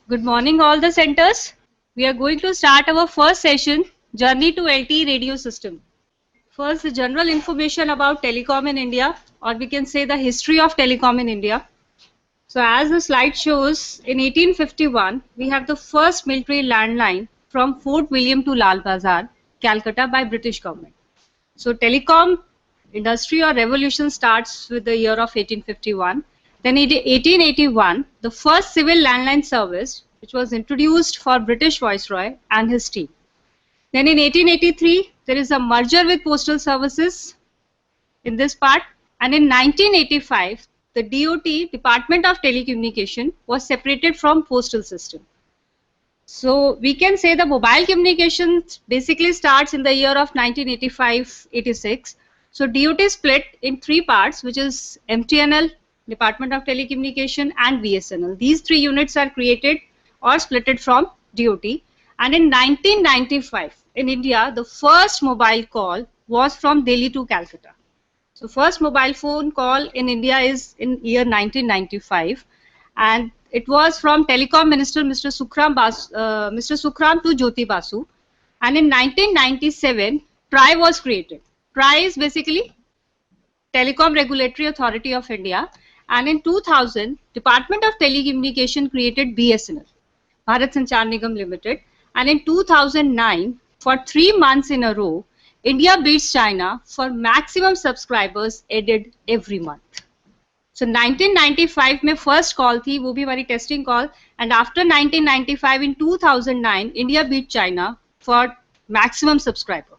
Good morning, all the centers. We are going to start our first session, Journey to LTE Radio System. First, the general information about telecom in India, or we can say the history of telecom in India. So, as the slide shows, in 1851, we have the first military landline from Fort William to Lal Bazar, Calcutta, by British government. So, telecom industry or revolution starts with the year of 1851. Then in 1881, the first civil landline service, which was introduced for British Viceroy and his team. Then in 1883, there is a merger with postal services in this part. And in 1985, the DOT, Department of Telecommunication, was separated from postal system. So we can say the mobile communication basically starts in the year of 1985-86. So DOT split in three parts, which is MTNL, Department of Telecommunication, and BSNL. These three units are created or splitted from DOT. And in 1995, in India, the first mobile call was from Delhi to Calcutta. So first mobile phone call in India is in year 1995, and it was from Telecom Minister Mr. Sukhram to Jyoti Basu. And in 1997, TRAI was created. TRAI is basically Telecom Regulatory Authority of India. And in 2000, Department of Telecommunication created BSNL, Bharat Sanchar Nigam Limited. And in 2009, for 3 months in a row, India beats China for maximum subscribers added every month. So 1995 में first call थी, वो भी हमारी testing call, and after 1995 in 2009 India beat China for maximum subscriber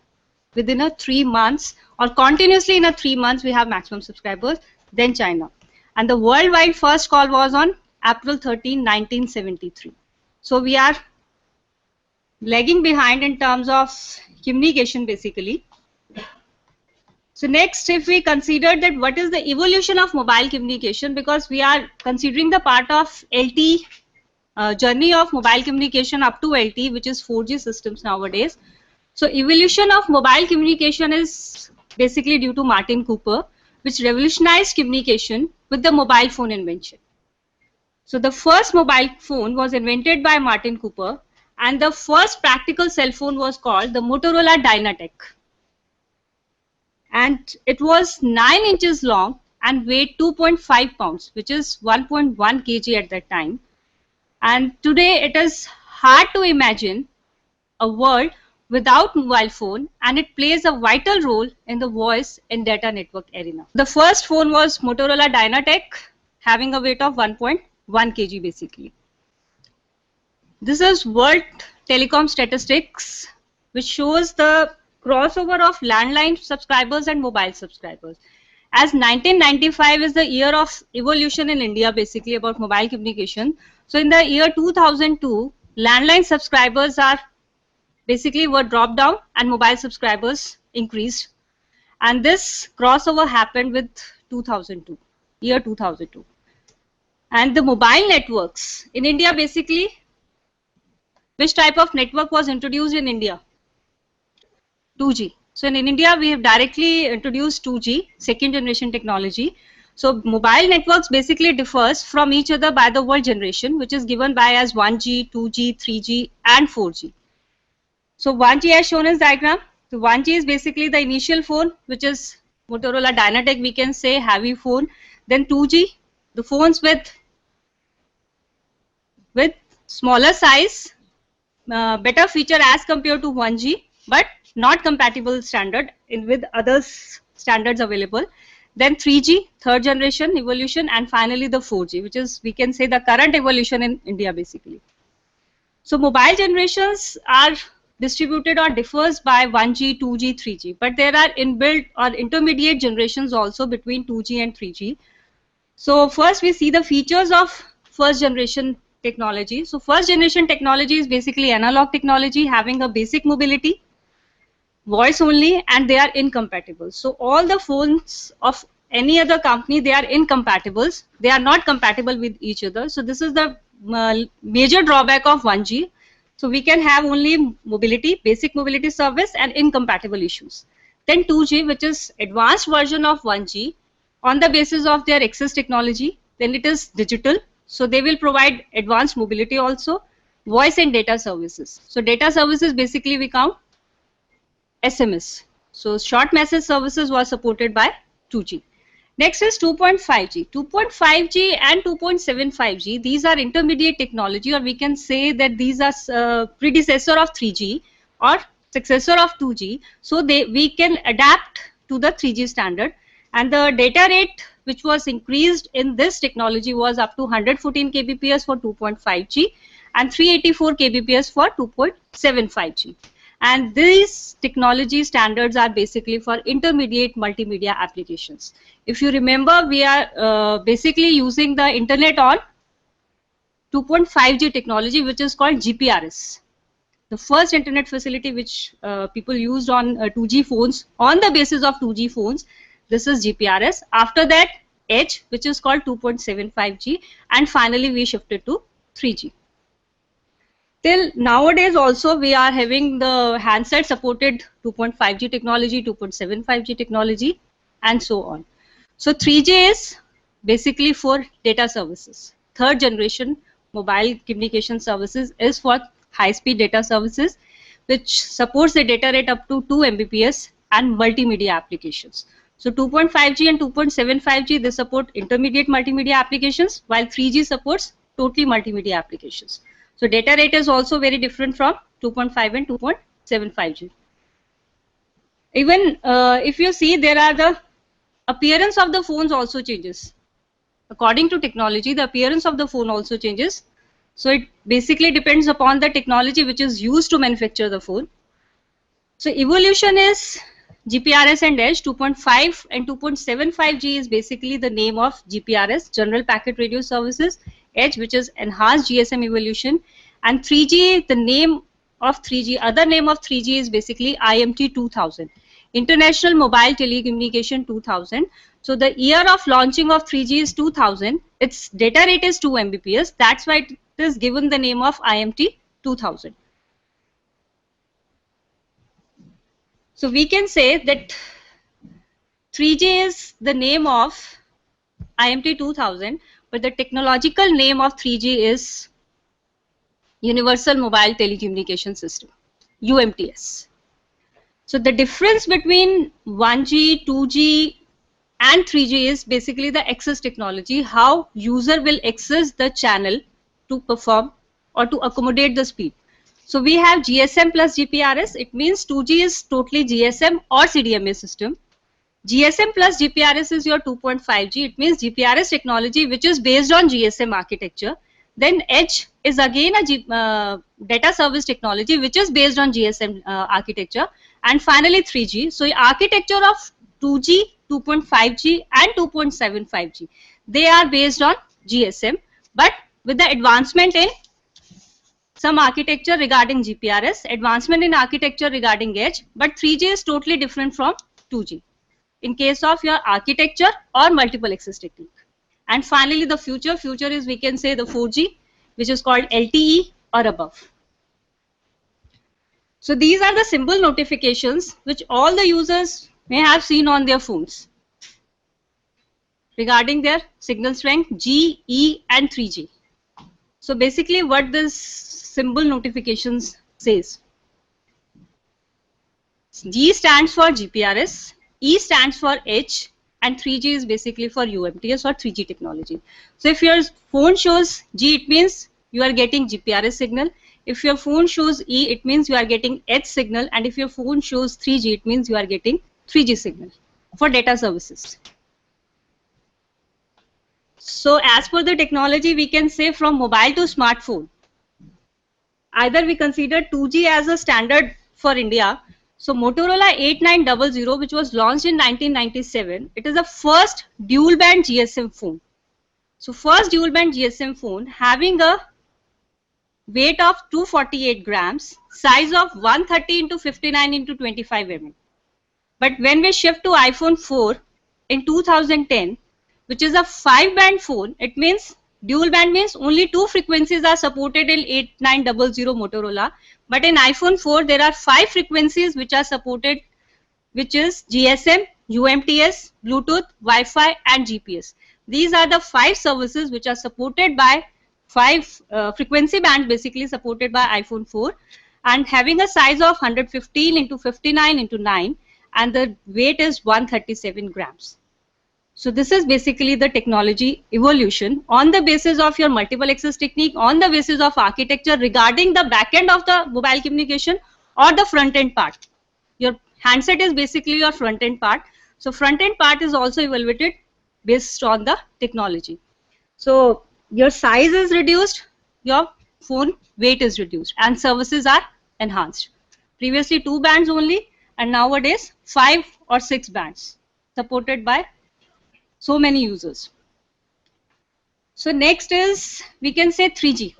within a 3 months, or continuously in a 3 months we have maximum subscribers, then China. And the worldwide first call was on April 13, 1973. So we are lagging behind in terms of communication basically. So next, if we consider that what is the evolution of mobile communication, because we are considering the part of LTE, journey of mobile communication up to LTE, which is 4G systems nowadays. So evolution of mobile communication is basically due to Martin Cooper, which revolutionized communication with the mobile phone invention. So the first mobile phone was invented by Martin Cooper, and the first practical cell phone was called the Motorola Dynatec. And it was 9 inches long and weighed 2.5 pounds, which is 1.1 kg at that time. And today it is hard to imagine a world without mobile phone, and it plays a vital role in the voice and data network arena. The first phone was Motorola Dynatec, having a weight of 1.1 kg basically. This is World Telecom Statistics, which shows the crossover of landline subscribers and mobile subscribers. As 1995 is the year of evolution in India basically about mobile communication. So in the year 2002, landline subscribers are basically were dropped down and mobile subscribers increased. And this crossover happened with 2002, year 2002. And the mobile networks in India basically, which type of network was introduced in India? 2G. So in India, we have directly introduced 2G, second generation technology. So mobile networks basically differs from each other by the word generation, which is given by as 1G, 2G, 3G, and 4G. So 1G as shown as diagram. So 1G is basically the initial phone, which is Motorola Dynatec, we can say heavy phone. Then 2G, the phones with smaller size, better feature as compared to 1G, but not compatible standard with other standards available. Then 3G, third generation evolution, and finally the 4G, which is we can say the current evolution in India basically. So mobile generations are distributed or differs by 1G, 2G, 3G, but there are inbuilt or intermediate generations also between 2G and 3G. So first we see the features of first generation technology. So first generation technology is basically analog technology having a basic mobility, voice only, and they are incompatible. So all the phones of any other company, they are incompatible. They are not compatible with each other. So this is the major drawback of 1G. So we can have only mobility, basic mobility service, and incompatible issues. Then 2G, which is advanced version of 1G on the basis of their access technology. Then it is digital, So they will provide advanced mobility also, voice and data services. So data services basically we count SMS. So short message services was supported by 2G. Next is 2.5G. 2.5G and 2.75G, these are intermediate technology, or we can say that these are predecessor of 3G or successor of 2G. So we can adapt to the 3G standard, and the data rate which was increased in this technology was up to 114 kbps for 2.5G and 384 kbps for 2.75G. And these technology standards are basically for intermediate multimedia applications. If you remember, we are basically using the internet on 2.5G technology, which is called GPRS. The first internet facility which people used on 2G phones, on the basis of 2G phones, this is GPRS. After that, Edge, which is called 2.75G, and finally we shifted to 3G. Till nowadays also we are having the handset supported 2.5G technology, 2.75G technology, and so on. So 3G is basically for data services. Third generation mobile communication services is for high-speed data services, which supports the data rate up to 2 Mbps and multimedia applications. So 2.5G and 2.75G, they support intermediate multimedia applications, while 3G supports totally multimedia applications. So data rate is also very different from 2.5 and 2.75G. Even if you see, there are the appearance of the phones also changes. According to technology, the appearance of the phone also changes. So it basically depends upon the technology which is used to manufacture the phone. So evolution is GPRS and Edge. 2.5 and 2.75G is basically the name of GPRS, General Packet Radio Services. Edge, which is enhanced GSM evolution, and 3G, the name of 3G, other name of 3G is basically IMT 2000, International Mobile Telecommunication 2000. So the year of launching of 3G is 2000. Its data rate is 2 Mbps. That's why it is given the name of IMT 2000. So we can say that 3G is the name of IMT 2000, but the technological name of 3G is Universal Mobile Telecommunication System, UMTS. So the difference between 1G, 2G and 3G is basically the access technology, how user will access the channel to perform or to accommodate the speed. So we have GSM plus GPRS. It means 2G is totally GSM or CDMA system. GSM plus GPRS is your 2.5G. It means GPRS technology which is based on GSM architecture. Then Edge is again a data service technology which is based on GSM architecture. And finally 3G. So architecture of 2G, 2.5G and 2.75G. They are based on GSM, but with the advancement in some architecture regarding GPRS, advancement in architecture regarding Edge, but 3G is totally different from 2G in case of your architecture or multiple access technique. And finally the future is, we can say, the 4G, which is called LTE or above. So these are the symbol notifications which all the users may have seen on their phones regarding their signal strength G, E and 3G. So basically what this symbol notifications says. G stands for GPRS, E stands for H, and 3G is basically for UMTS or 3G technology. So if your phone shows G, it means you are getting GPRS signal. If your phone shows E, it means you are getting H signal. And if your phone shows 3G, it means you are getting 3G signal for data services. So as per the technology, we can say from mobile to smartphone, either we consider 2G as a standard for India. So Motorola 8900, which was launched in 1997, it is the first dual band GSM phone. So first dual band GSM phone having a weight of 248 grams, size of 130 into 59 into 25 mm. But when we shift to iPhone 4 in 2010, which is a 5-band phone, it means dual band means only 2 frequencies are supported in 8900 Motorola. But in iPhone 4, there are 5 frequencies which are supported, which is GSM, UMTS, Bluetooth, Wi-Fi and GPS. These are the 5 services which are supported by 5 frequency bands, basically supported by iPhone 4, and having a size of 115 into 59 into 9, and the weight is 137 grams. So this is basically the technology evolution on the basis of your multiple access technique, on the basis of architecture regarding the back end of the mobile communication or the front end part. Your handset is basically your front end part. So front end part is also evaluated based on the technology. So your size is reduced, your phone weight is reduced, and services are enhanced. Previously 2 bands only, and nowadays 5 or 6 bands supported by so many users. So next is, we can say 3G.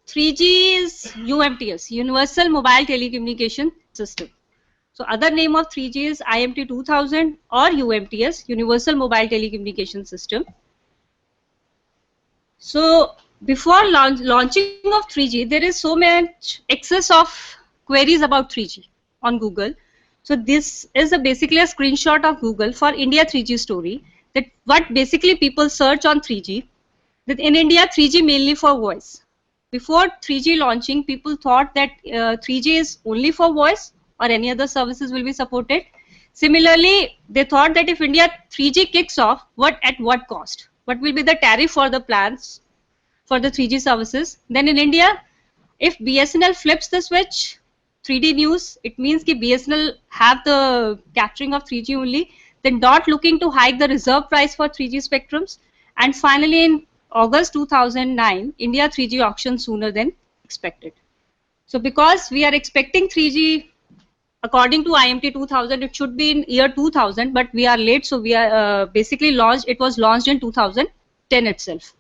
3G is UMTS, Universal Mobile Telecommunication System. So other name of 3G is IMT 2000 or UMTS, Universal Mobile Telecommunication System. So before launching of 3G, there is so much excess of queries about 3G on Google. So this is basically a screenshot of Google for India 3G story, that what basically people search on 3G. That in India 3G mainly for voice. Before 3G launching, people thought that 3G is only for voice or any other services will be supported. Similarly, they thought that if India 3G kicks off, at what cost? What will be the tariff for the plans for the 3G services? Then in India, if BSNL flips the switch, 3D news, it means that BSNL have the capturing of 3G only, then not looking to hike the reserve price for 3G spectrums. And finally, in August 2009, India 3G auction sooner than expected. So because we are expecting 3G, according to IMT 2000, it should be in year 2000, but we are late. So we are basically launched, it was launched in 2010 itself.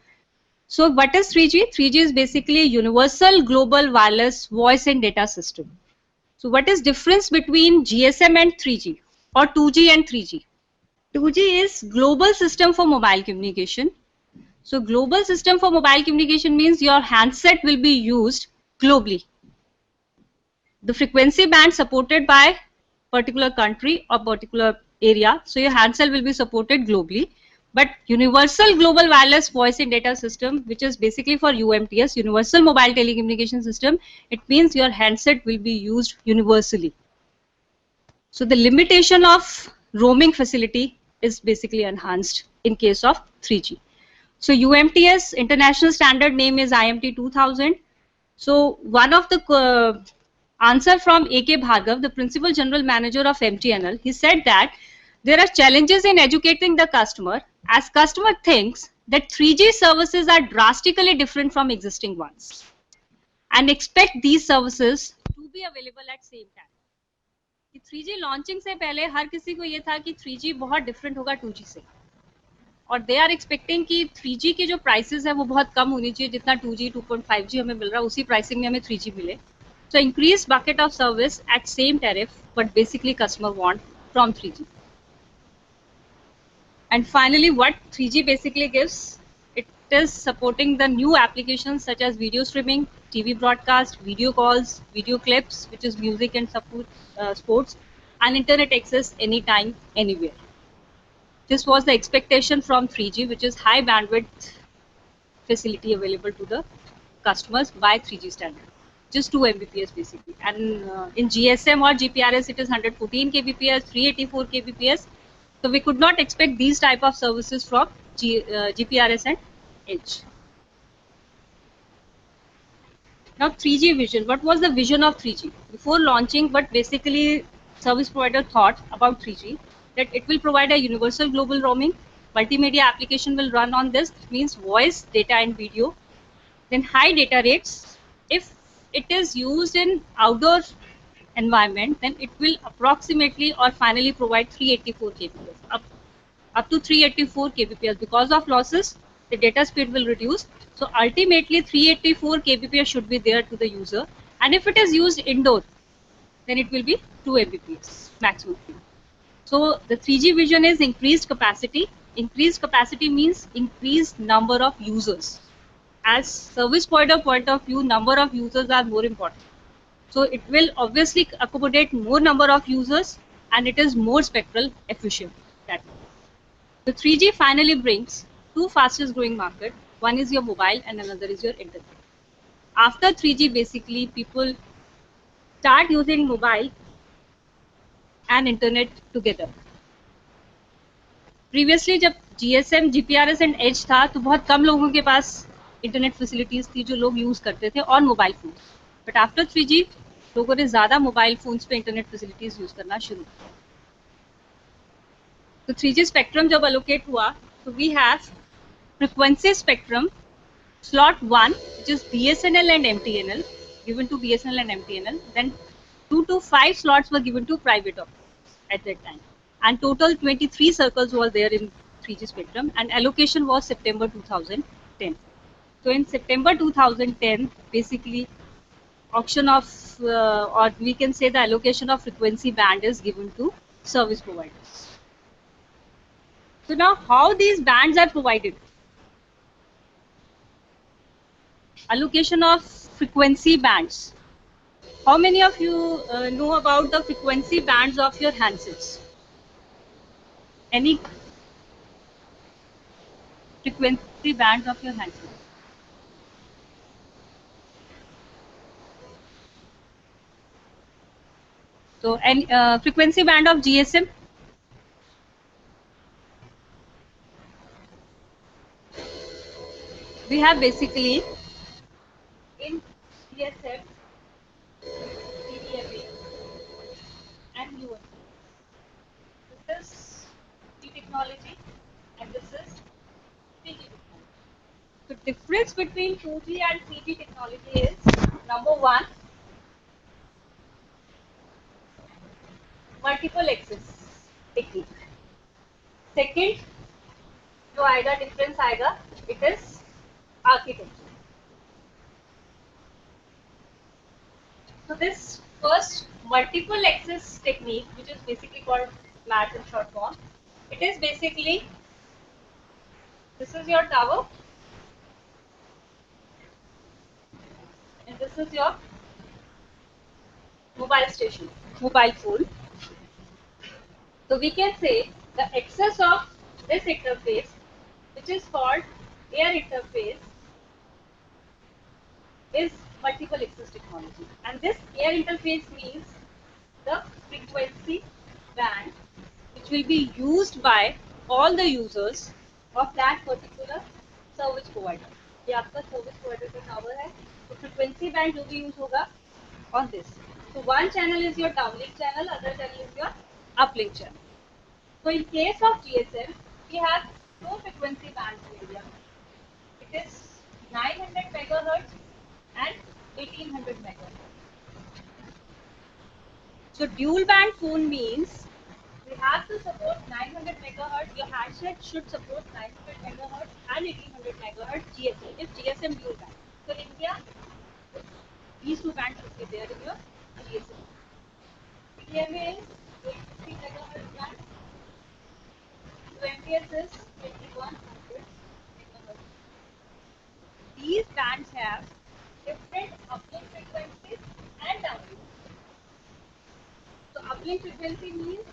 So what is 3G? 3G is basically Universal Global Wireless Voice and Data System. So what is difference between GSM and 3G or 2G and 3G? 2G is Global System for Mobile Communication. So global system for mobile communication means your handset will be used globally. The frequency band supported by particular country or particular area. So your handset will be supported globally. But Universal Global Wireless Voice and Data System, which is basically for UMTS, Universal Mobile Telecommunication System, it means your handset will be used universally. So the limitation of roaming facility is basically enhanced in case of 3G. So UMTS international standard name is IMT 2000. So one of the answer from AK Bhargav, the principal general manager of MTNL, he said that there are challenges in educating the customer, as customer thinks that 3G services are drastically different from existing ones and expect these services to be available at same time. 3G launching से पहले हर किसी को ये था कि 3G बहुत different होगा 2G से, और दे आर एक्सपेक्टिंग कि 3G की जो प्राइसेस है वो बहुत कम होनी चाहिए, जितना 2G 2.5G हमें मिल रहा है उसी प्राइसिंग में हमें 3G मिले. So increase bucket of service at same tariff, but basically customer want from 3G. And finally, what 3G basically gives, it is supporting the new applications such as video streaming, TV broadcast, video calls, video clips, which is music and support, sports, and internet access anytime, anywhere. This was the expectation from 3G, which is high bandwidth facility available to the customers by 3G standard. Just 2 Mbps basically. And in GSM or GPRS, it is 114 kbps, 384 kbps. So we could not expect these type of services from GPRS and Edge. Now 3G vision. What was the vision of 3G? Before launching, what basically service provider thought about 3G, that it will provide a universal global roaming, multimedia application will run on this, means voice, data and video, then high data rates. If it is used in outdoor environment, then it will approximately or finally provide 384 kbps, up to 384 kbps. Because of losses, the data speed will reduce. So ultimately 384 kbps should be there to the user, and if it is used indoor, then it will be 2 Mbps maximum. So the 3G vision is increased capacity. Increased capacity means increased number of users. As service point of view, number of users are more important. So it will obviously accommodate more number of users, and it is more spectral efficient. That way. The 3G finally brings two fastest growing market. One is your mobile and another is your internet. After 3G, basically people start using mobile and internet together. Previously जब GSM, GPRS and Edge था तो बहुत कम लोगों के पास internet facilities थी जो लोग use करते थे और mobile phone. But after 3G लोगों ने ज्यादा मोबाइल फोन्स पे इंटरनेट फैसिलिटीज यूज करना शुरू किया. तो 3G स्पेक्ट्रम जब अलोकेट हुआ तो we have frequency spectrum slot 1 which is BSNL and MTNL given to BSNL and MTNL. Then 2 to 5 slots were given to private operators at that time, and total 23 circles were there in 3G spectrum, and allocation was September 2010. So in September 2010 basically auction of or we can say the allocation of frequency band is given to service providers. So now how these bands are provided? Allocation of frequency bands. How many of you know about the frequency bands of your handsets? Any frequency bands of your handsets? So, and frequency band of GSM? We have basically in GSM, TDMA, and UFO. This is T technology, and this is 3G technology. The difference between 2G and 3G technology is number one, multiple access technique. Second, जो आएगा difference आएगा it is architecture. So this first multiple access technique, which is basically called MAT in short form, it is basically, this is your tower and this is your mobile station, mobile phone. So we can say the access of this interface, which is called air interface, is multiple access technology, and this air interface means the frequency band which will be used by all the users of that particular service provider. ये आपका service provider का tower है, तो frequency band जो भी use होगा on this. So one channel is your downlink channel, other channel is your uplink channel. So in case of GSM, we have two frequency bands in India. It is 900 megahertz and 1800 megahertz. So dual band phone means we have to support 900 megahertz. Your handset should support 900 megahertz and 1800 megahertz GSM. If GSM dual band. So in India, these two bands should be there in your GSM. TDMA is 83 megahertz band. MTS is 2100 megahertz. These bands have different uplink frequencies and downlink. So uplink frequency means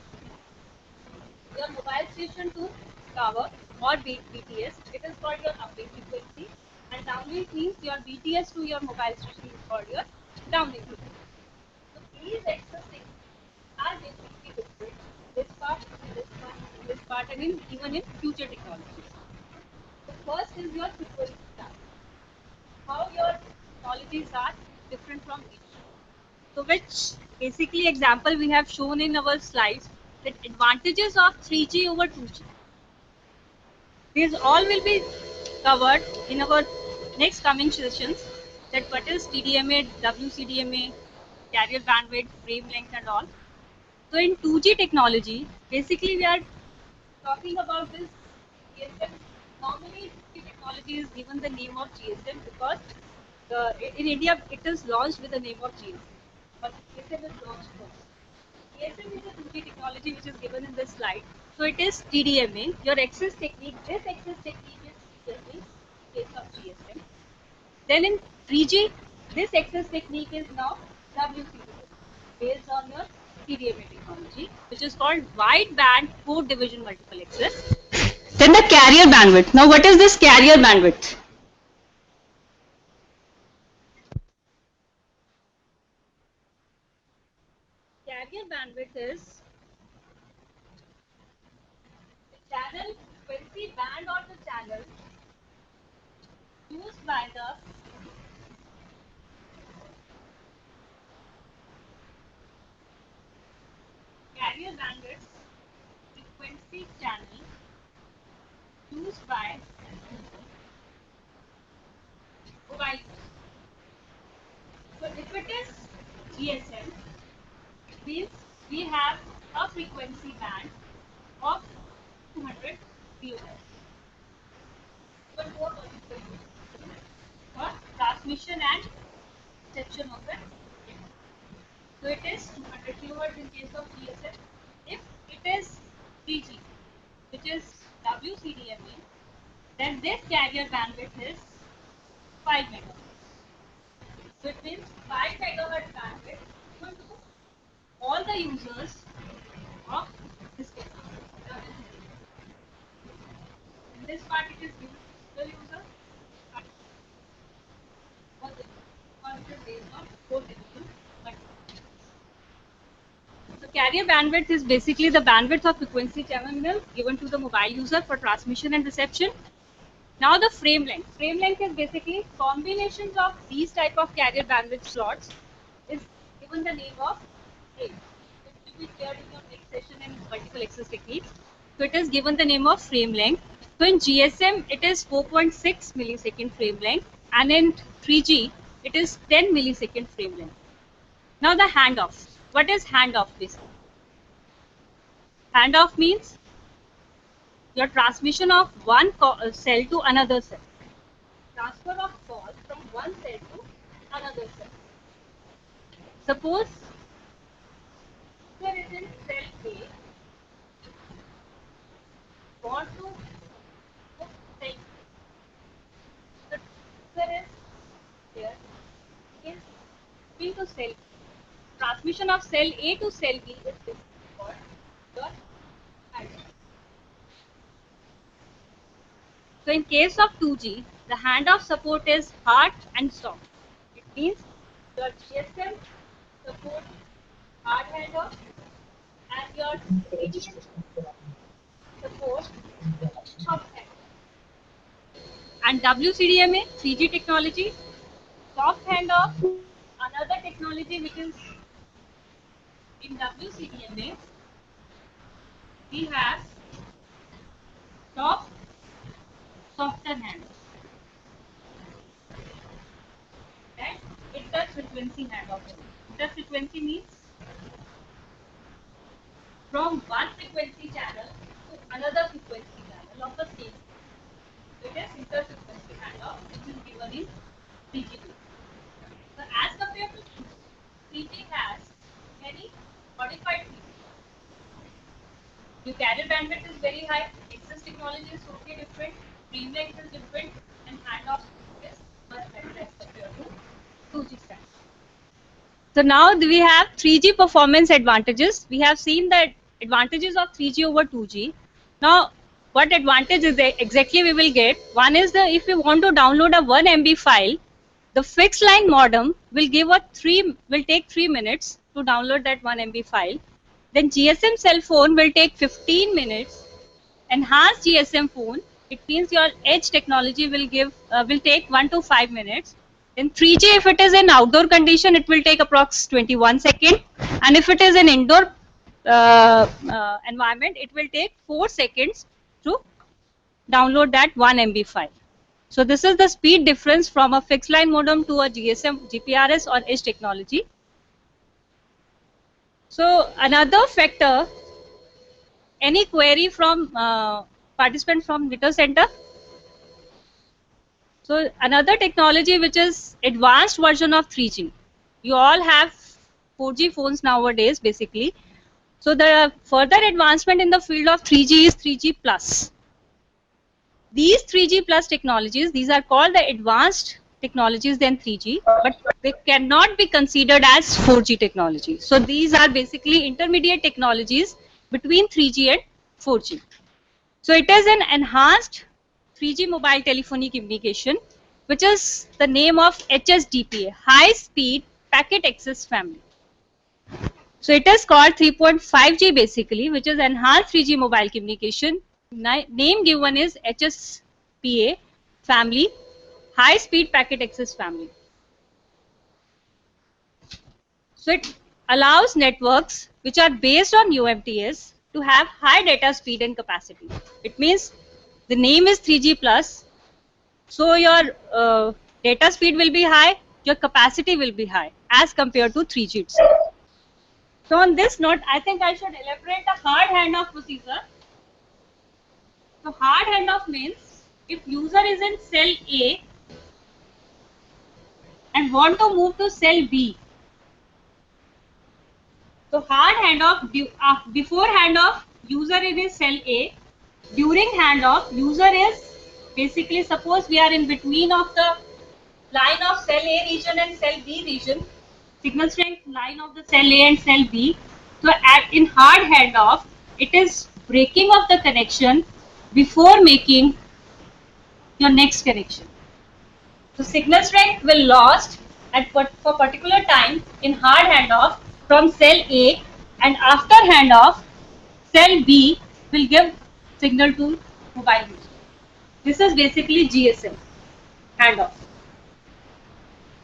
your mobile station to tower or BTS. It is called your uplink frequency, and downlink means your BTS to your mobile station is called your downlink frequency. So these access things are basically different. This part, this part, this part, and even in future technologies. The first is your frequency band. How your technologies are different from each. So which basically example we have shown in our slides, that advantages of 3G over 2G. These all will be covered in our next coming sessions, that what is TDMA, WCDMA, carrier bandwidth, wavelength and all. So in 2G technology, basically we are talking about this GSM. Normally 2G technology is given the name of GSM because in India it is launched with the name of GSM. But GSM is launched first. GSM is a 2G technology which is given in this slide. So it is TDMA. Your access technique, this access technique is TDMA in case of GSM. Then in 3G, this access technique is now WCDMA based on your TDMA technology, which is called wide band code division multiple access. Then the carrier bandwidth. Now what is this carrier bandwidth? Carrier bandwidth is the channel frequency band or the channel used by the carrier bandwidth frequency channel used by mobile. So if it is GSM, means we have a frequency band of 200 kHz. For transmission and reception of it. So it is 200 kHz in case of GSM. If it is 3G, which is WCDMA, then this carrier bandwidth is 5 MHz. So it means 5 MHz bandwidth equal to all the users of this case. In this part it is the user, or it is based on 4 division. So carrier bandwidth is basically the bandwidth of frequency terminal given to the mobile user for transmission and reception. Now the frame length. Frame length is basically combinations of these type of carrier bandwidth slots is given the name of frame. It will be cleared in your next session in multiple access techniques. So it is given the name of frame length. So in GSM it is 4.6 millisecond frame length, and in 3G it is 10 millisecond frame length. Now the handoff. What is handoff basically? Handoff means your transmission of one cell to another cell. Transfer of call from one cell to another cell. Suppose there is in cell A, want to book cell B. The user is there, is moving to cell B. Transmission of cell A to cell B is called your handoff. So in case of 2G, the handoff support is hard and soft. It means your GSM support hard handoff and your 3G support soft handoff. And WCDMA, 3G technology, soft handoff, another technology which is in WCDMA, we have softer handoff. That interfrequency handoff. Interfrequency means from one frequency channel to another frequency channel of the same. So it is interfrequency handoff, which is given in 3G. So as compared to 3G has many modified features. The carrier bandwidth is very high, access technology is totally different, frame length is different, and handoff is much better as compared to 2G standard. So now we have 3G performance advantages. We have seen the advantages of 3G over 2G. Now, what advantage is exactly we will get? One is if you want to download a 1 MB file, the fixed line modem will take 3 minutes to download that 1 MB file. Then GSM cell phone will take 15 minutes. Enhanced GSM phone, it means your edge technology will take 1 to 5 minutes. In 3G, if it is in outdoor condition, it will take approx 21 seconds. And if it is in indoor environment, it will take 4 seconds to download that 1 MB file. So this is the speed difference from a fixed line modem to a GSM, GPRS or edge technology. So another factor, any query from participant from Twitter Center? So another technology which is advanced version of 3G. You all have 4G phones nowadays basically. So the further advancement in the field of 3G is 3G plus. These 3G plus technologies, these are called the advanced technologies than 3G, but they cannot be considered as 4G technology. So these are basically intermediate technologies between 3G and 4G. So it is an enhanced 3G mobile telephony communication, which is the name of HSDPA, High Speed Packet Access Family. So it is called 3.5G basically, which is enhanced 3G mobile communication. Name given is HSPA family, High Speed Packet Access Family. So it allows networks which are based on UMTS to have high data speed and capacity. It means the name is 3G plus, so your data speed will be high, your capacity will be high as compared to 3G itself. So on this note, I think I should elaborate the hard handoff procedure. So hard handoff means if user is in cell A and want to move to cell B. So hard handoff, before handoff, user is in cell A. During handoff, user is basically, suppose we are in between of the line of cell A region and cell B region, signal strength line of the cell A and cell B. So in hard handoff, it is breaking of the connection before making your next connection. So signal strength will lost for particular time in hard handoff from cell A, and after handoff, cell B will give signal to mobile user. This is basically GSM handoff.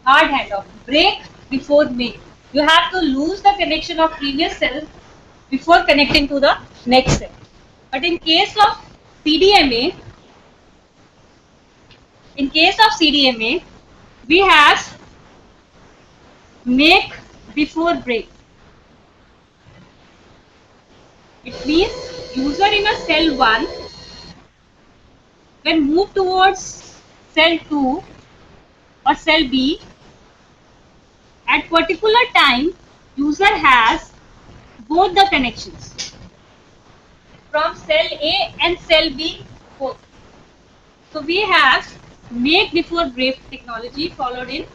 Hard handoff, break before make. You have to lose the connection of previous cell before connecting to the next cell. But in case of CDMA, we have make before break. It means user in a cell 1 when move towards cell 2 or cell B, at particular time user has both the connections from cell A and cell B both. So we have make before break technology followed in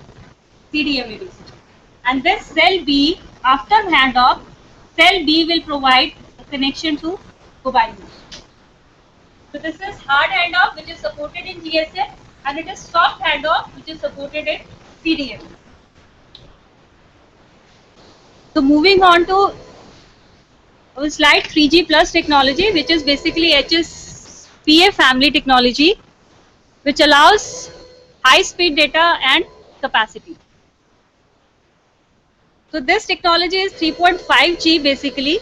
CDMA basically. And this cell B, after handoff, cell B will provide a connection to mobile user. So this is hard handoff, which is supported in GSM, and it is soft handoff, which is supported in CDMA. So moving on to slide 3G plus technology, which is basically HSPA family technology, which allows high speed data and capacity. So this technology is 3.5G basically,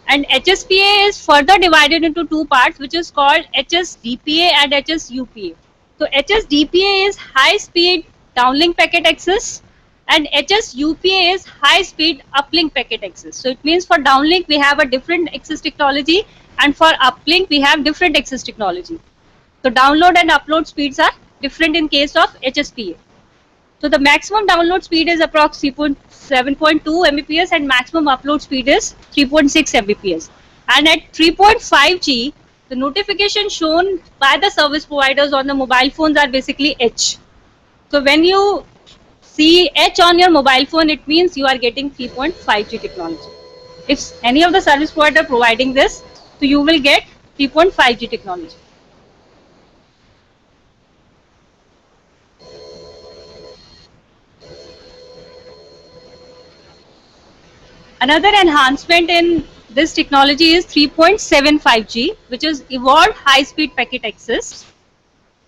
and HSPA is further divided into two parts, which is called HSDPA and HSUPA. So HSDPA is high speed downlink packet access, and HSUPA is high speed uplink packet access. So it means for downlink we have a different access technology, and for uplink we have different access technology. So download and upload speeds are different in case of HSPA. So the maximum download speed is approximately 7.2 Mbps and maximum upload speed is 3.6 Mbps. And at 3.5G, the notification shown by the service providers on the mobile phones are basically H. So when you see H on your mobile phone, it means you are getting 3.5G technology. If any of the service provider providing this, so you will get 3.5G technology. Another enhancement in this technology is 3.75G, which is Evolved High Speed Packet Access.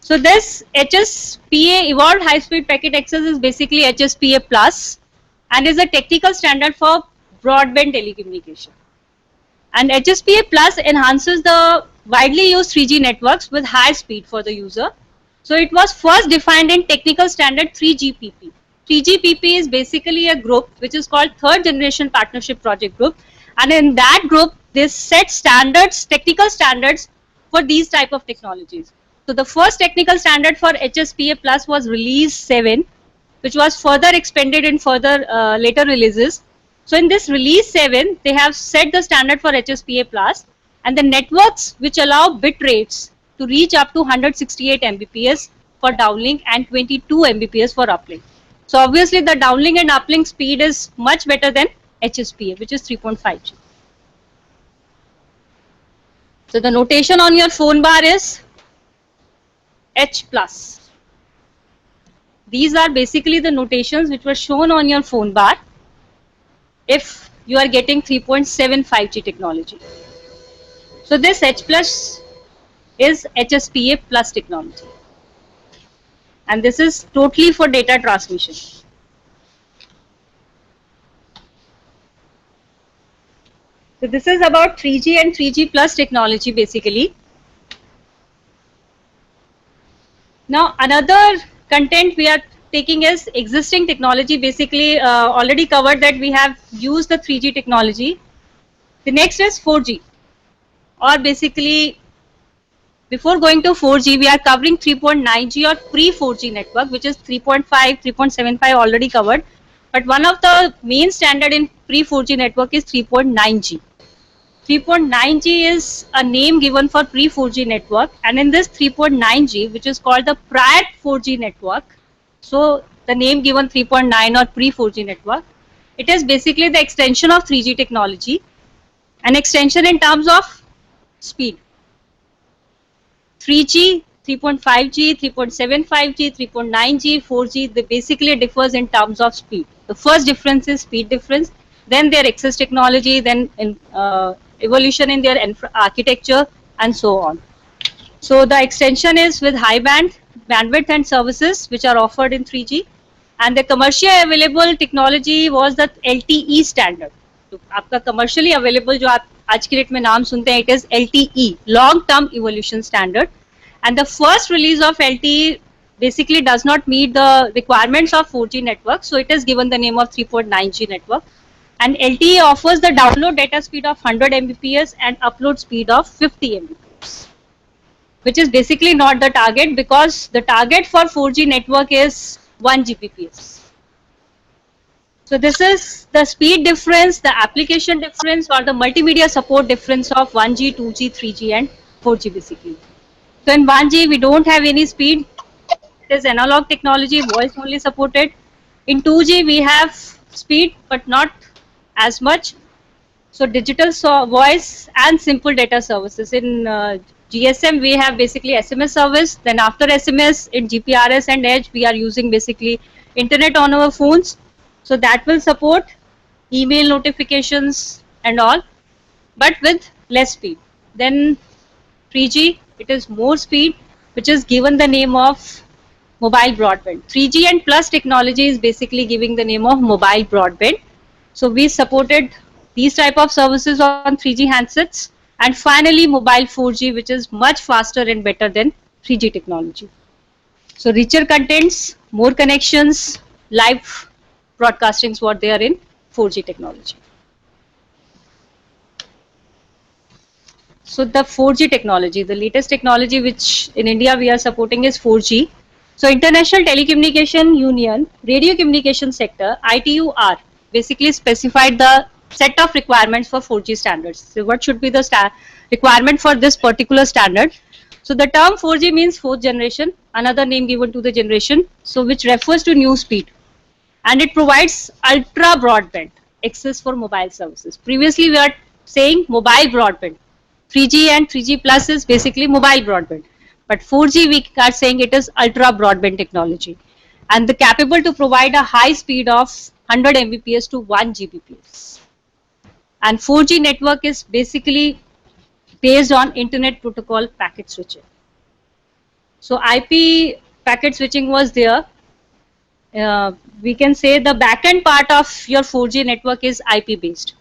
So this HSPA Evolved High Speed Packet Access is basically HSPA Plus and is a technical standard for broadband telecommunication. And HSPA Plus enhances the widely used 3G networks with high speed for the user. So it was first defined in technical standard 3GPP. 3GPP is basically a group which is called Third Generation Partnership Project Group, and in that group they set standards, technical standards for these type of technologies. So the first technical standard for HSPA Plus was Release 7, which was further expanded in further later releases. So in this Release 7, they have set the standard for HSPA Plus, and the networks which allow bit rates to reach up to 168 Mbps for downlink and 22 Mbps for uplink. So obviously the downlink and uplink speed is much better than HSPA, which is 3.5G. So the notation on your phone bar is H plus. These are basically the notations which were shown on your phone bar if you are getting 3.75G technology. So this H plus is HSPA plus technology. And this is totally for data transmission. So this is about 3G and 3G plus technology basically. Now another content we are taking is existing technology, basically already covered that we have used the 3G technology. The next is 4G, or basically before going to 4G we are covering 3.9G or pre-4G network, which is 3.5, 3.75 already covered. But one of the main standard in pre-4G network is 3.9G. 3.9G is a name given for pre-4G network, and in this 3.9G, which is called the prior 4G network, so the name given 3.9 or pre-4G network, it is basically the extension of 3G technology, an extension in terms of speed. 3G, 3.5G, 3.75G, 3.9G, 4G, they basically differs in terms of speed. The first difference is speed difference, then their access technology, then evolution in their architecture, and so on. So the extension is with high bandwidth and services which are offered in 3G, and the commercially available technology was the LTE standard. तो आपका commercially available जो आप आज की date में नाम सुनते हैं, it is LTE, long term evolution standard, and the first release of LTE basically does not meet the requirements of 4G network, so it is given the name of 3.9G network. And LTE offers the download data speed of 100 Mbps and upload speed of 50 Mbps, which is basically not the target, because the target for 4G network is 1 Gbps. So this is the speed difference, the application difference, or the multimedia support difference of 1G, 2G, 3G and 4G basically. So in 1G we don't have any speed, it is analog technology, voice only supported. In 2G we have speed but not as much. So digital voice and simple data services. In GSM we have basically SMS service, then after SMS in GPRS and Edge we are using basically internet on our phones. So that will support email notifications and all, but with less speed. Then 3G, it is more speed, which is given the name of mobile broadband. 3G and plus technology is basically giving the name of mobile broadband. So we supported these type of services on 3G handsets, and finally mobile 4G, which is much faster and better than 3G technology. So richer contents, more connections, live broadcastings what they are in 4G technology. So the 4G technology, the latest technology which in India we are supporting is 4G. So International Telecommunication Union, Radio Communication Sector, ITUR, basically specified the set of requirements for 4G standards. So what should be the requirement for this particular standard? So the term 4G means fourth generation, another name given to the generation, so which refers to new speed. And it provides ultra broadband access for mobile services. Previously we are saying mobile broadband. 3G and 3G plus is basically mobile broadband, but 4G we are saying it is ultra broadband technology, and the capable to provide a high speed of 100 Mbps to 1 Gbps. And 4G network is basically based on internet protocol packet switching. So IP packet switching was there. We can say the backend part of your 4G network is IP based.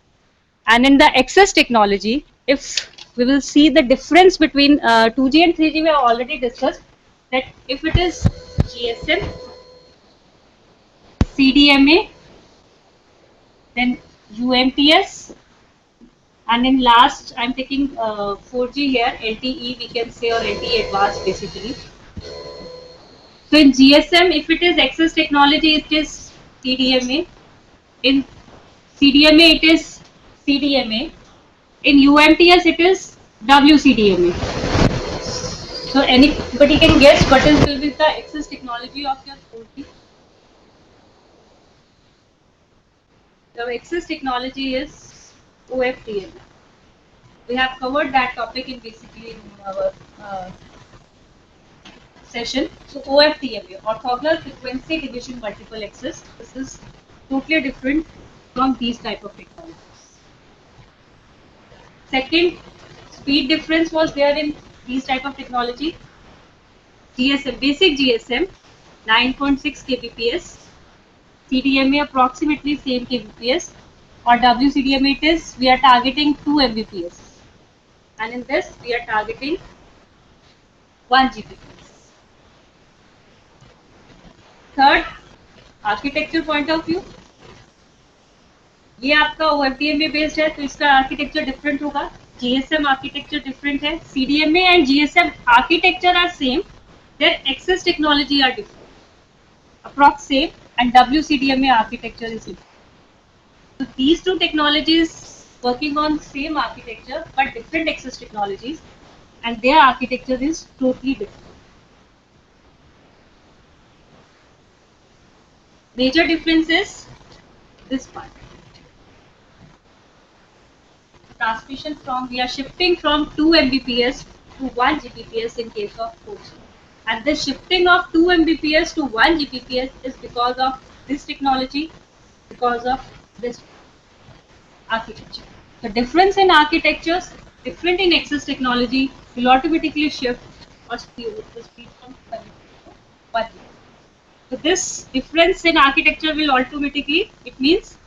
And in the access technology, if we will see the difference between 2G and 3G, we have already discussed that if it is GSM, CDMA, then UMTS, and in last I'm taking 4G here, LTE we can say, or LTE advanced basically. So in GSM, if it is access technology, it is CDMA. In CDMA, it is CDMA. In UMTS, it is WCDMA. So anybody can guess what will be the access technology of your 4G? The access technology is OFDM. We have covered that topic in basically in our session. So OFDMA, orthogonal frequency division multiple access. This is totally different from these type of technologies. Second, speed difference was there in these type of technology. GSM, basic GSM, 9.6 kbps. CDMA approximately same kbps, or WCDMA it is, we are targeting 2 Mbps, and in this we are targeting 1 Gbps. Third, architecture point of view, ये आपका OFDMA based है तो इसका architecture different होगा, GSM architecture different है, CDMA and GSM architecture are same, their access technology are different, approx same, and WCDMA architecture is different. So these two technologies working on same architecture but different access technologies, and their architecture is totally different. Major difference is this part. Transmission from, we are shifting from 2 Mbps to 1 Gbps in case of 4G. And the shifting of 2 Mbps to 1 Gbps is because of this technology, because of this architecture. The difference in architectures, different in access technology, will automatically shift or speed the speed from 1 to 1. So this difference in architecture will automatically, it means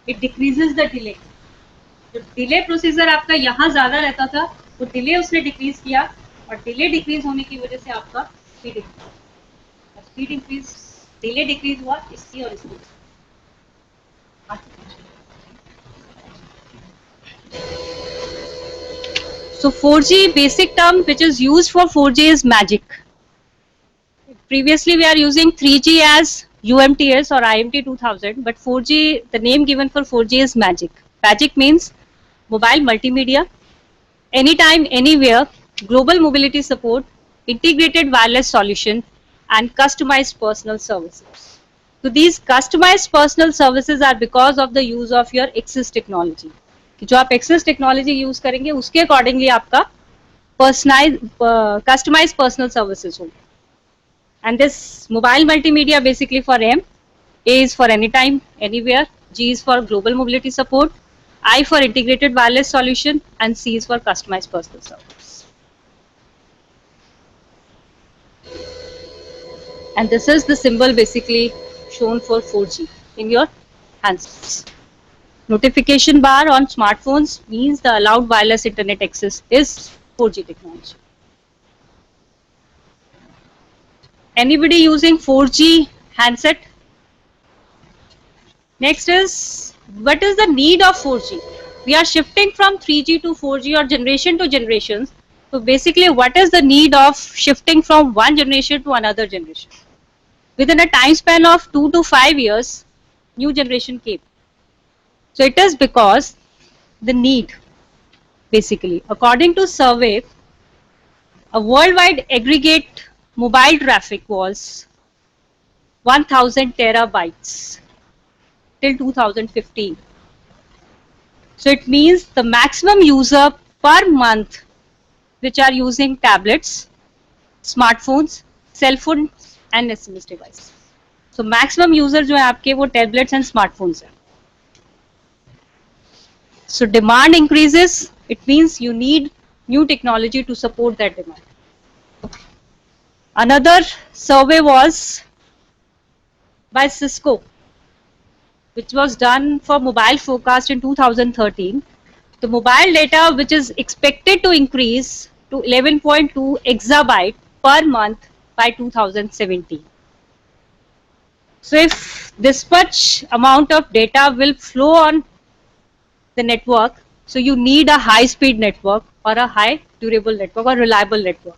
it decreases the delay. जो delay procedure आपका यहाँ ज्यादा रहता था, वो delay उसने decrease किया, और डिले डिक्रीज होने की वजह से आपका स्पीड इंक्रीज, डिले डिक्रीज हुआ इसकी और इसकी. So 4G basic term which is used for 4G is magic. Previously we are using 3G as UMTS or IMT 2000, but 4G, the name given for 4G is magic. Magic means mobile multimedia, anytime, anywhere, global mobility support, integrated wireless solution, and customized personal services. So these customized personal services are because of the use of your access technology. कि जो आप access technology use करेंगे उसके accordingly आपका customized personal services होंगे. And this mobile multimedia basically for M, A is for anytime, anywhere, G is for global mobility support, I for integrated wireless solution, and C is for customized personal service. And this is the symbol basically shown for 4G in your handsets. Notification bar on smartphones means the allowed wireless internet access is 4G technology. Anybody using 4G handset? Next is, what is the need of 4G? We are shifting from 3G to 4G or generation to generations. So basically, what is the need of shifting from one generation to another generation? Within a time span of 2 to 5 years, new generation came. So it is because the need, basically, according to survey, a worldwide aggregate mobile traffic was 1000 terabytes till 2015. So it means the maximum user per month which are using tablets, smartphones, cell phones and SMS devices. So maximum user जो है आपके वो tablets and smartphones हैं. So demand increases, it means you need new technology to support that demand. Another survey was by Cisco, which was done for mobile forecast in 2013. The mobile data which is expected to increase to 11.2 exabyte per month by 2017. So if this much amount of data will flow on the network, so you need a high speed network or a high durable network or reliable network.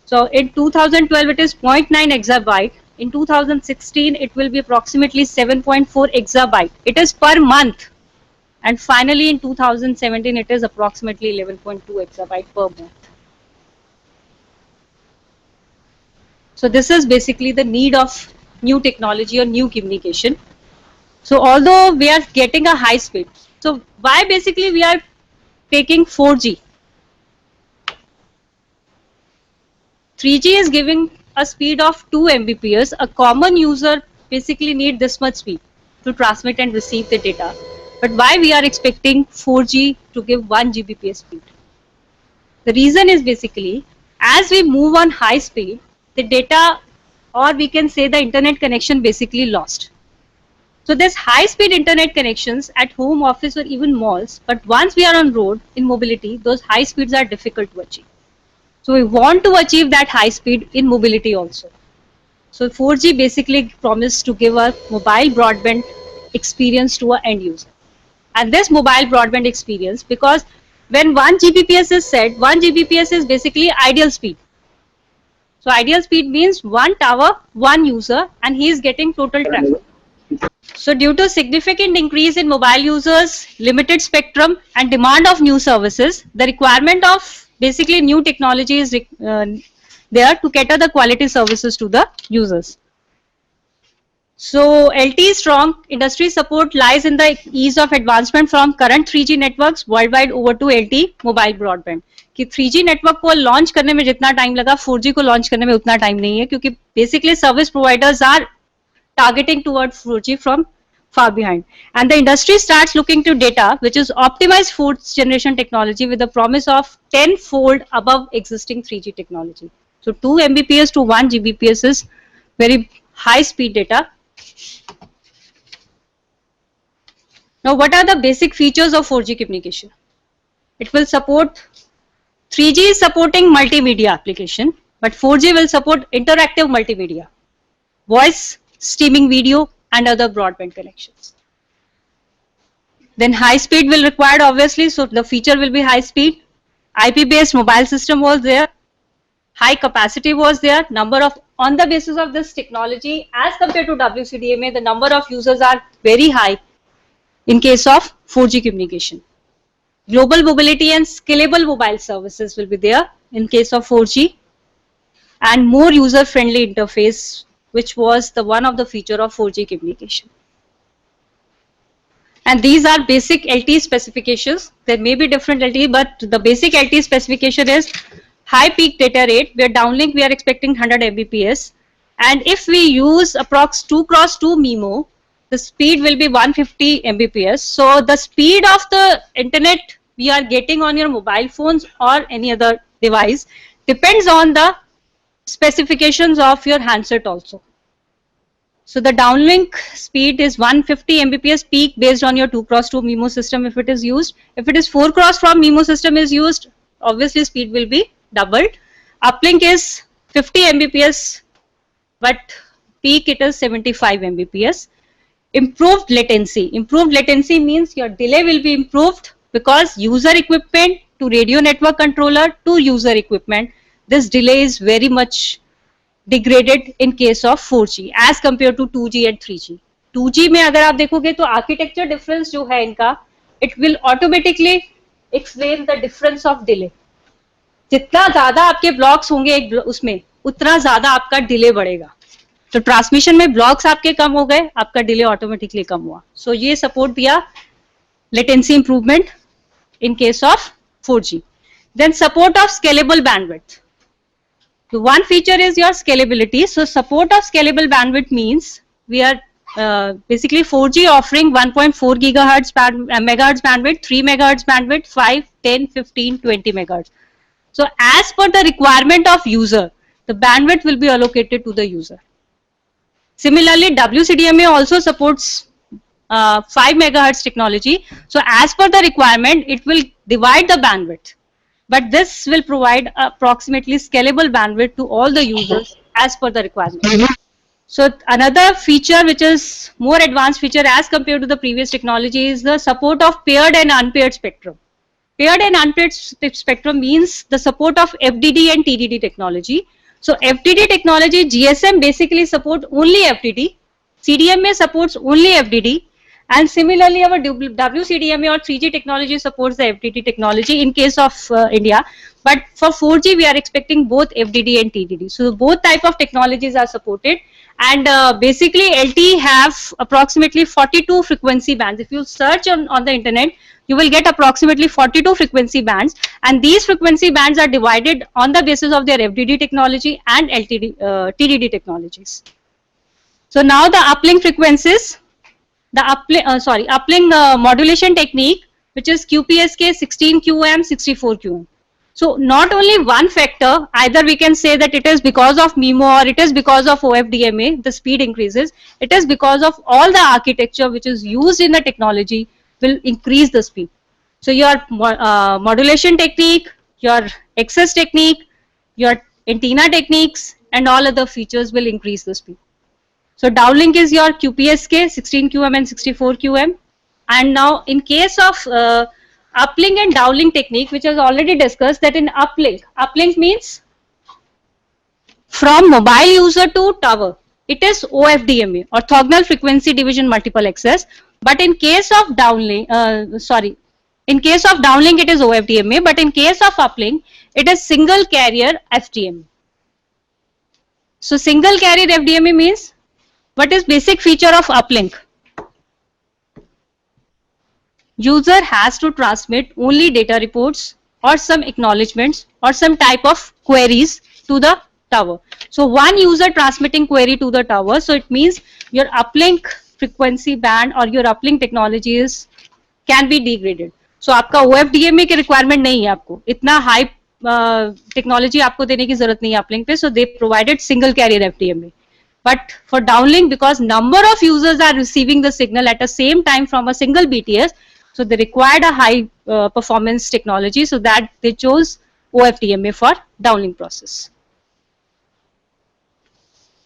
So in 2012 it is 0.9 exabyte. In 2016 it will be approximately 7.4 exabyte. It is per month. And finally in 2017 it is approximately 11.2 exabyte per month. So this is basically the need of new technology or new communication. So although we are getting a high speed, so why basically we are taking 4G. 3G is giving a speed of 2 Mbps. A common user basically need this much speed to transmit and receive the data. But why we are expecting 4G to give 1 Gbps speed? The reason is basically as we move on high speed, the data, or we can say the internet connection, basically lost. So there's high speed internet connections at home, office, or even malls, but once we are on road in mobility, those high speeds are difficult to achieve. So we want to achieve that high speed in mobility also. So 4G basically promised to give a mobile broadband experience to an end user. And this mobile broadband experience, because when 1 Gbps is said, 1 Gbps is basically ideal speed. So ideal speed means one tower, one user, and he is getting total traffic. So due to significant increase in mobile users, limited spectrum, and demand of new services, the requirement of basically new technology is there to cater the quality services to the users. So LTE strong industry support lies in the ease of advancement from current 3G networks worldwide over to LTE mobile broadband. कि 3G network को launch करने में जितना time लगा 4G को launch करने में उतना टाइम नहीं है, क्योंकि basically service providers are targeting towards 4G from far behind. And the industry starts looking to data which is optimized 4th generation technology with the promise of 10-fold above existing 3G technology. So 2 Mbps to 1 Gbps is very high speed data. Now what are the basic features of 4G communication? It will support, 3G is supporting multimedia application, but 4G will support interactive multimedia, voice, streaming video, and other broadband connections. Then high speed will required obviously, so the feature will be high speed. IP based mobile system was there, high capacity was there, number of, on the basis of this technology as compared to WCDMA, the number of users are very high in case of 4G communication. Global mobility and scalable mobile services will be there in case of 4G, and more user friendly interface, which was the one of the feature of 4G communication. And these are basic LTE specifications. There may be different LTE, but the basic LTE specification is high peak data rate, where downlink we are expecting 100 Mbps. And if we use approx 2x2 MIMO, the speed will be 150 Mbps. So the speed of the internet we are getting on your mobile phones or any other device depends on the specifications of your handset also. So the downlink speed is 150 Mbps peak based on your 2x2 MIMO system if it is used. If it is 4x from MIMO system is used, obviously speed will be doubled. Uplink is 50 Mbps, but peak it is 75 Mbps. Improved latency. Improved latency means your delay will be improved because user equipment to radio network controller to user equipment, this delay is very much degraded in case of 4G as compared to 2G and 3G. 2G में अगर आप देखोगे तो architecture difference जो है इनका, it will automatically explain the difference of delay. जितना ज़्यादा आपके blocks होंगे एक उसमें, उतना ज़्यादा आपका delay बढ़ेगा. तो ट्रांसमिशन में ब्लॉक्स आपके कम हो गए, आपका डिले ऑटोमेटिकली कम हुआ. सो ये सपोर्ट दिया latency improvement in case of 4G. Then support of scalable bandwidth. So one feature is your scalability. So support of scalable bandwidth means we are basically 4G offering 1.4 gigahertz megahertz bandwidth, 3 megahertz bandwidth, 5, 10, 15, 20 megahertz. So as per the requirement of user, the bandwidth will be allocated to the user. Similarly, WCDMA also supports 5 megahertz technology. So as per the requirement, it will divide the bandwidth. But this will provide approximately scalable bandwidth to all the users as per the requirement. So another feature which is more advanced feature as compared to the previous technology is the support of paired and unpaired spectrum. Paired and unpaired spectrum means the support of FDD and TDD technology. So FDD technology, GSM basically support only FDD, CDMA supports only FDD, and similarly our WCDMA or 3G technology supports the FDD technology in case of India. But for 4G we are expecting both FDD and TDD. So both type of technologies are supported, and basically LTE have approximately 42 frequency bands. If you search on the internet, you will get approximately 42 frequency bands, and these frequency bands are divided on the basis of their FDD technology and TDD technologies. So now the uplink frequencies, the uplink modulation technique, which is QPSK 16QM, 64QM. So not only one factor, either we can say that it is because of MIMO or it is because of OFDMA, the speed increases. It is because of all the architecture which is used in the technology will increase the speed. So your modulation technique, your access technique, your antenna techniques, and all other features will increase the speed. So downlink is your QPSK 16QM and 64QM. And now in case of uplink and downlink technique, which was already discussed, that in uplink means from mobile user to tower, it is OFDMA, orthogonal frequency division multiple access. But in case of downlink, in case of downlink it is OFDMA, but in case of uplink it is single carrier FDMA. So single carrier FDMA means, what is basic feature of uplink? User has to transmit only data reports or some acknowledgements or some type of queries to the tower. So one user transmitting query to the tower, so it means your uplink frequency band or your uplink technologies can be degraded. So आपका OFDMA के requirement नहीं है, आपको इतना high technology आपको देने की जरूरत नहीं है uplink पे. So they provided single carrier FDMA. But for downlink, because number of users are receiving the signal at the same time from a single BTS, so they required a high performance technology, so that they chose OFDMA for downlink process.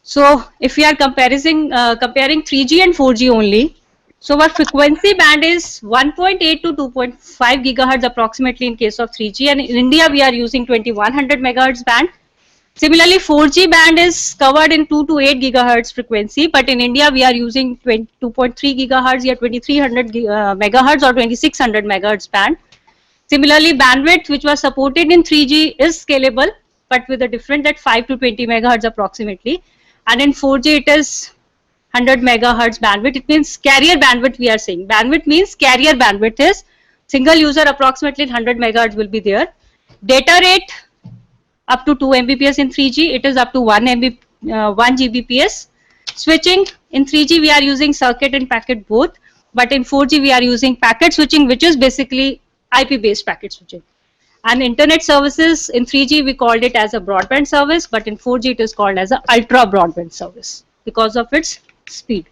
So if we are comparing 3G and 4G only, so our frequency band is 1.8 to 2.5 gigahertz approximately in case of 3G, and in India we are using 2100 megahertz band. Similarly, 4G band is covered in 2 to 8 gigahertz frequency, but in India we are using 2.3 gigahertz or 2300 megahertz or 2600 megahertz band. Similarly, bandwidth which was supported in 3G is scalable, but with a difference at 5 to 20 megahertz approximately. And in 4G it is 100 megahertz bandwidth. It means carrier bandwidth we are saying. Bandwidth means carrier bandwidth is single user approximately 100 megahertz will be there. Data rate up to 2 Mbps in 3G, it is up to 1 Gbps. Switching, in 3G we are using circuit and packet both, but in 4G we are using packet switching, which is basically IP based packet switching. And internet services, in 3G we called it as a broadband service, but in 4G it is called as a ultra broadband service because of its speed.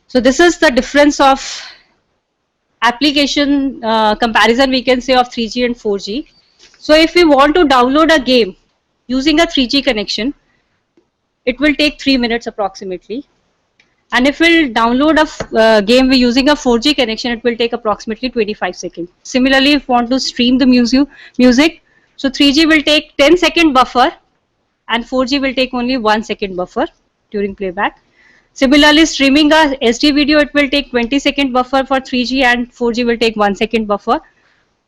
So this is the difference of application comparison we can say of 3G and 4G. So if we want to download a game using a 3G connection, it will take 3 minutes approximately. And if we'll download a game using a 4G connection, it will take approximately 25 seconds. Similarly, if you want to stream the music, so 3G will take 10-second buffer and 4G will take only 1 second buffer during playback. Similarly, streaming a SD video, it will take 20-second buffer for 3G and 4G will take 1 second buffer.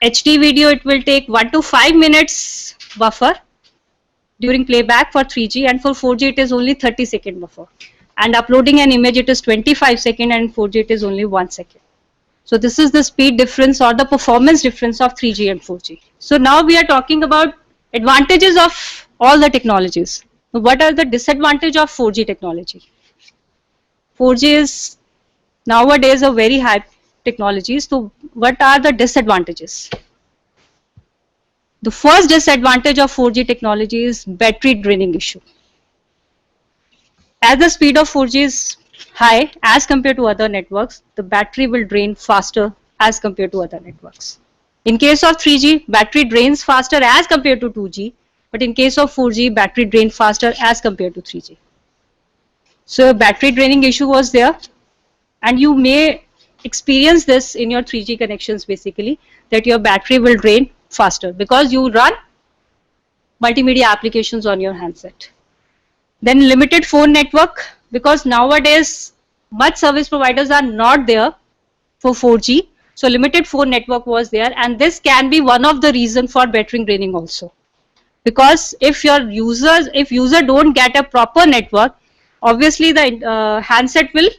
HD video, it will take 1 to 5 minutes buffer during playback for 3G, and for 4G it is only 30-second buffer. And uploading an image, it is 25 seconds, and 4G it is only 1 second. So this is the speed difference or the performance difference of 3G and 4G. So now we are talking about advantages of all the technologies. So what are the disadvantages of 4G technology? 4G is nowadays a very high technology. So what are the disadvantages? The first disadvantage of 4G technology is battery draining issue. As the speed of 4G is high as compared to other networks, the battery will drain faster as compared to other networks. In case of 3G, battery drains faster as compared to 2G, but in case of 4G, battery drains faster as compared to 3G. So battery draining issue was there, and you may experience this in your 3G connections basically, that your battery will drain faster because you run multimedia applications on your handset. Then limited phone network, because nowadays much service providers are not there for 4G, so limited phone network was there, and this can be one of the reasons for battery draining also. Because if user don't get a proper network, obviously the handset will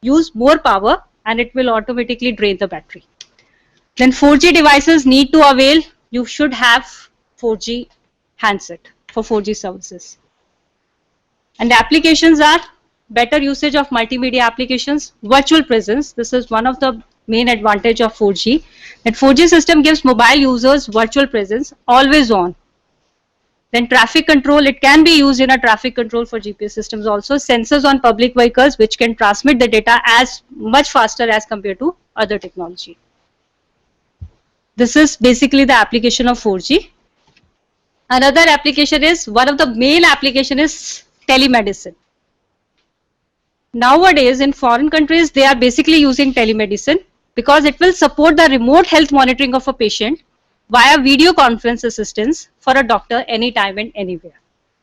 use more power and it will automatically drain the battery. Then 4G devices need to avail, you should have 4G handset for 4G services. And the applications are better usage of multimedia applications, virtual presence. This is one of the main advantage of 4G. That 4G system gives mobile users virtual presence, always on. Then traffic control, it can be used in a traffic control for GPS systems also. Sensors on public vehicles which can transmit the data as much faster as compared to other technology. This is basically the application of 4G. Another application is, one of the main application is telemedicine. Nowadays in foreign countries, they are basically using telemedicine because it will support the remote health monitoring of a patient via video conference assistance for a doctor anytime and anywhere.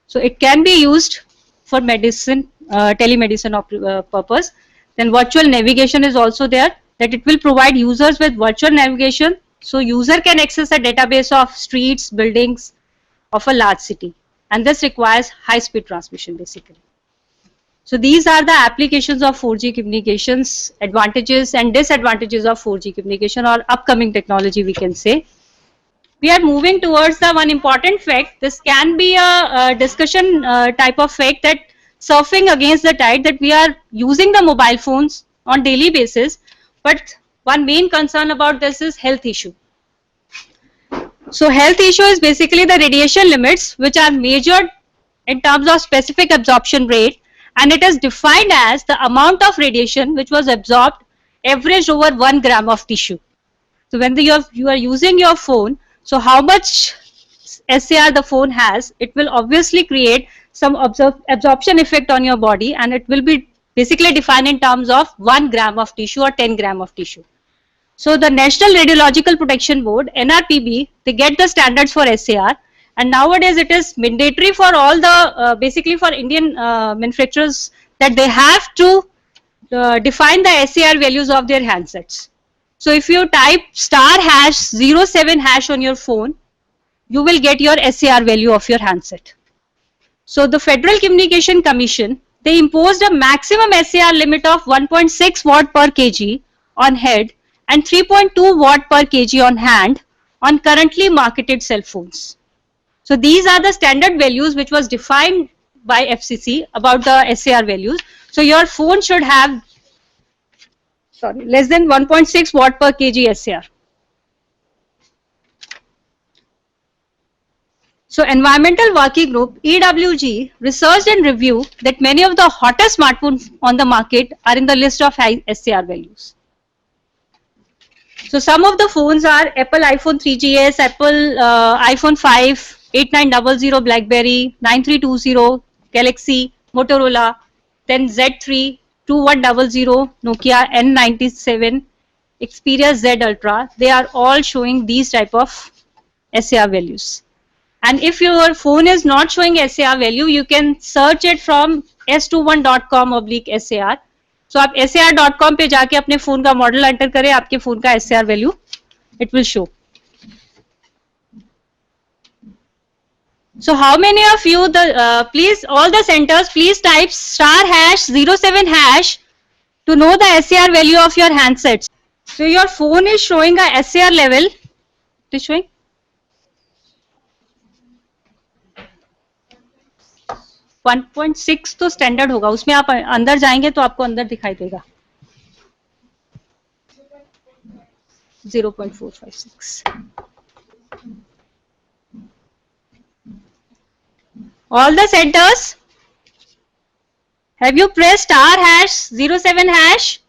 So it can be used for medicine, telemedicine purpose. Then virtual navigation is also there, that it will provide users with virtual navigation. So user can access a database of streets, buildings of a large city. And this requires high-speed transmission basically. So these are the applications of 4G communications, advantages and disadvantages of 4G communication, or upcoming technology we can say. We are moving towards the one important fact. This can be a discussion type of fact, that surfing against the tide, that we are using the mobile phones on daily basis, but one main concern about this is health issue. So health issue is basically the radiation limits which are measured in terms of specific absorption rate, and it is defined as the amount of radiation which was absorbed averaged over 1 gram of tissue. So when you are using your phone, so how much SAR the phone has, it will obviously create some absorption effect on your body, and it will be basically defined in terms of 1 gram of tissue or 10 gram of tissue. So the National Radiological Protection Board, NRPB, they get the standards for SAR, and nowadays it is mandatory for all the basically for Indian manufacturers that they have to define the SAR values of their handsets. So if you type *#07# on your phone, you will get your SAR value of your handset. So the Federal Communication Commission, they imposed a maximum SAR limit of 1.6 watt per kg on head and 3.2 watt per kg on hand on currently marketed cell phones. So these are the standard values which was defined by FCC about the SAR values. So your phone should have less than 1.6 watt per kg SAR. So Environmental Working Group, EWG, researched and reviewed that many of the hottest smartphones on the market are in the list of high SAR values. So some of the phones are Apple iPhone 3GS, Apple iPhone 5, 8900, BlackBerry, 9320, Galaxy, Motorola, then Z3, 2100, Nokia N97, Xperia Z Ultra. They are all showing these type of SAR values. And if your phone is not showing SAR value, you can search it from s21.com/SAR. So आप SAR.com पे जाके अपने phone का model enter करें, आपके phone का SAR value it will show. So how many of you, please, all the centers, please type *#07# to know the SAR value of your handsets. So your phone is showing a SAR level. It is showing 1.6 तो standard होगा, उसमें आप अंदर जाएंगे तो आपको अंदर दिखाई देगा 0.456. All the centers, have you pressed *#07#?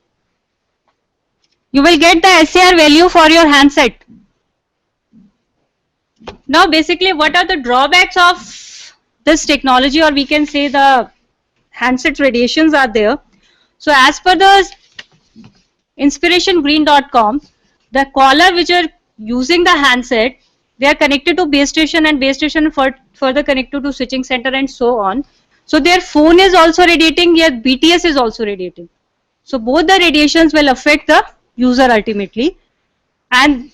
You will get the SAR value for your handset. Now basically what are the drawbacks of this technology, or we can say the handset radiations are there. So as per the inspirationgreen.com, the caller which are using the handset, they are connected to base station, and base station further connected to switching center and so on. So their phone is also radiating, their BTS is also radiating. So both the radiations will affect the user ultimately. And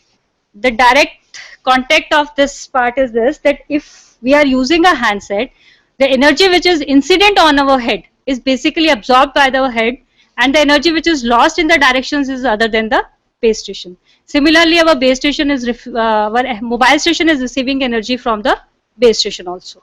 the direct contact of this part is this, that if we are using a handset, the energy which is incident on our head is basically absorbed by our head, and the energy which is lost in the directions is other than the base station. Similarly, our base station is our mobile station is receiving energy from the base station also.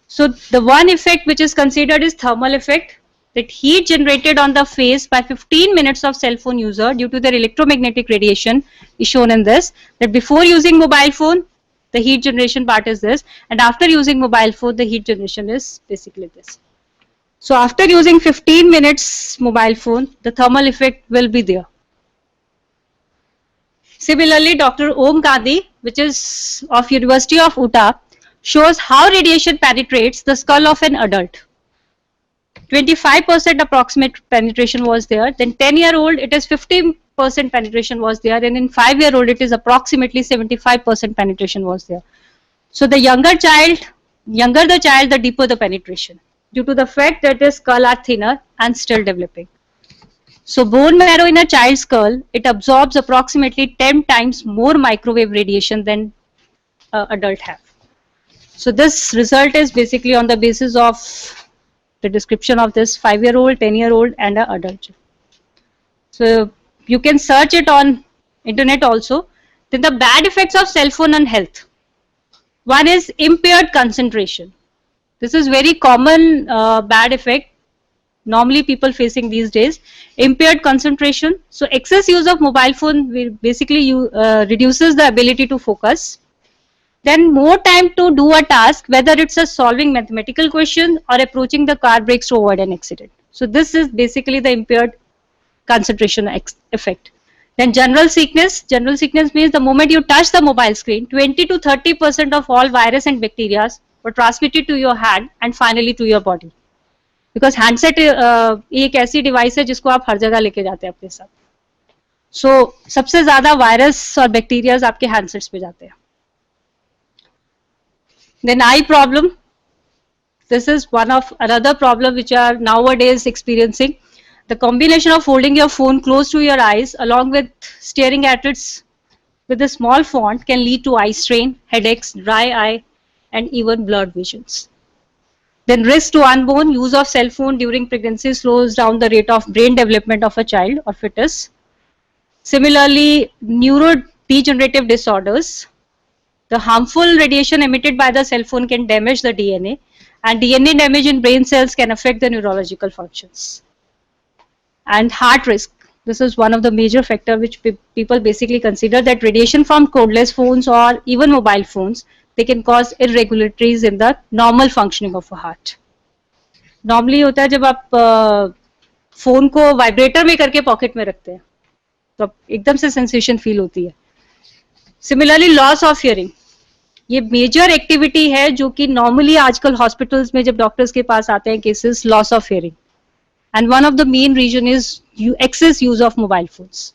So the one effect which is considered is thermal effect, that heat generated on the face by 15 minutes of cell phone user due to their electromagnetic radiation is shown in this, that before using mobile phone the heat generation part is this, and after using mobile phone the heat generation is basically this. So after using 15 minutes mobile phone, the thermal effect will be there. Similarly, Dr. Om Gandhi, which is of University of Utah, shows how radiation penetrates the skull of an adult. 25% approximate penetration was there. Then 10-year-old, it is 15% penetration was there, and in 5-year-old, it is approximately 75% penetration was there. So the younger the child, the deeper the penetration, due to the fact that the skull are thinner and still developing. So bone marrow in a child's skull, it absorbs approximately 10 times more microwave radiation than adult have. So this result is basically on the basis of the description of this 5-year-old, 10-year-old and an adult. So you can search it on internet also. Then the bad effects of cell phone on health. One is impaired concentration. This is very common bad effect normally people facing these days. Impaired concentration. So excess use of mobile phone basically reduces the ability to focus. Then more time to do a task, whether it's a solving mathematical question or approaching the car brakes to avoid an accident. So this is basically the impaired concentration effect. Then general sickness. General sickness means the moment you touch the mobile screen, 20 to 30% of all virus and bacteria were transmitted to your hand and finally to your body. Because handset एक ऐसी device है जिसको आप हर जगह लेके जाते हैं अपने साथ. So सबसे ज्यादा वायरस और बैक्टीरियाज आपके हैंडसेट्स पे जाते हैं. Then eye problem. This is one of another problem which are nowadays experiencing. The combination of holding your phone close to your eyes along with staring at it with a small font can lead to eye strain, headaches, dry eye and even blurred visions. Then risk to unborn. Use of cell phone during pregnancy slows down the rate of brain development of a child or fetus. Similarly, neurodegenerative disorders. The harmful radiation emitted by the cell phone can damage the DNA, and DNA damage in brain cells can affect the neurological functions. And heart risk. This is one of the major factors which people basically consider, that radiation from cordless phones or even mobile phones, they can cause irregularities in the normal functioning of a heart. Normally होता है जब आप phone को vibrator में करके pocket में रखते हैं तो एकदम से सेंसेशन फील होती है. सिमिलरली लॉस ऑफ हियरिंग, ये मेजर एक्टिविटी है जो कि नॉर्मली आजकल हॉस्पिटल्स में जब डॉक्टर्स के पास आते हैं cases, loss of hearing, and one of the main reason is excess use of mobile phones.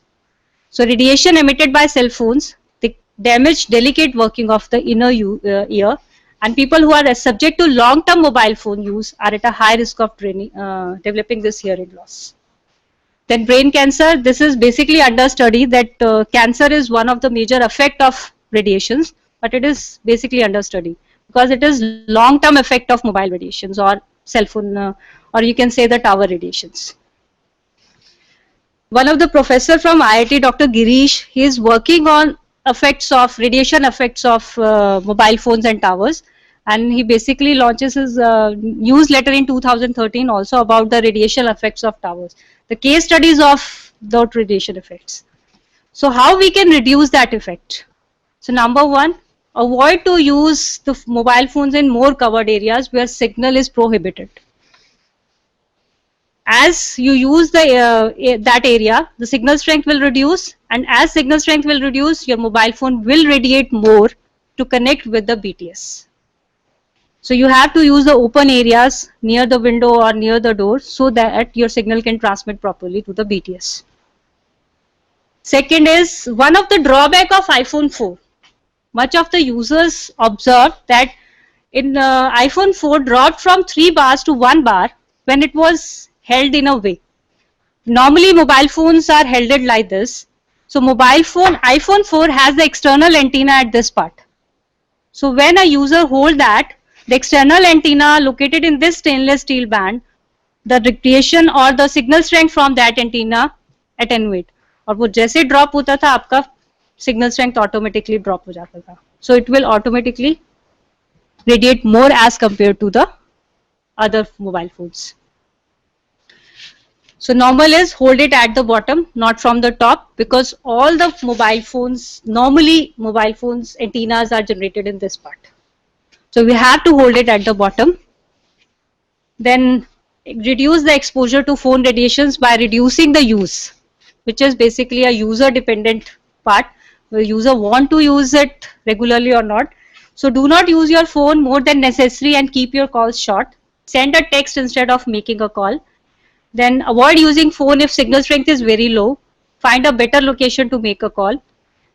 So radiation emitted by cell phones, they damage delicate working of the inner ear, and people who are subject to long-term mobile phone use are at a high risk of developing this hearing loss. Then brain cancer. This is basically under study that cancer is one of the major effect of radiations, but it is basically under study because it is long-term effect of mobile radiations or cell phone or you can say the tower radiations. One of the professor from IIT, Dr. Girish, he is working on effects of radiation effects of mobile phones and towers, and he basically launches his newsletter in 2013 also about the radiation effects of towers, the case studies of those radiation effects. So how we can reduce that effect? So number one, avoid to use the mobile phones in more covered areas where signal is prohibited. As you use that area, the signal strength will reduce, and as signal strength will reduce, your mobile phone will radiate more to connect with the BTS. So you have to use the open areas near the window or near the door so that your signal can transmit properly to the BTS. Second is one of the drawback of iPhone 4. Much of the users observed that in iPhone 4 dropped from 3 bars to 1 bar when it was held in a way. Normally mobile phones are held like this. So iPhone 4 has the external antenna at this part. So when a user hold that, the external antenna located in this stainless steel band the radiation or the signal strength from that antenna attenuate. और वो जैसे drop होता था आपका signal strength automatically drop हो जाता था. So it will automatically radiate more as compared to the other mobile phones. So normal is hold it at the bottom, not from the top, because all the mobile phones, normally mobile phones antennas are generated in this part. So we have to hold it at the bottom. Then reduce the exposure to phone radiations by reducing the use, which is basically a user dependent part. The user want to use it regularly or not. So do not use your phone more than necessary and keep your calls short. Send a text instead of making a call. Then avoid using phone if signal strength is very low. Find a better location to make a call.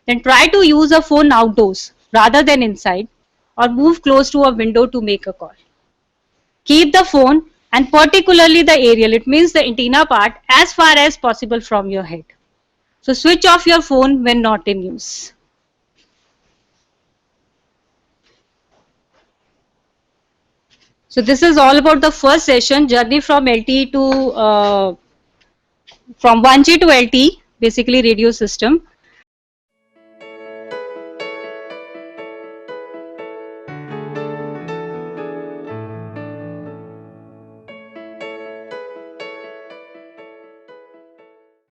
Then try to use a phone outdoors rather than inside, or move close to a window to make a call. Keep the phone and particularly the aerial, it means the antenna part, as far as possible from your head. So switch off your phone when not in use. So this is all about the first session, journey from LTE to from 1G to LTE, basically radio system.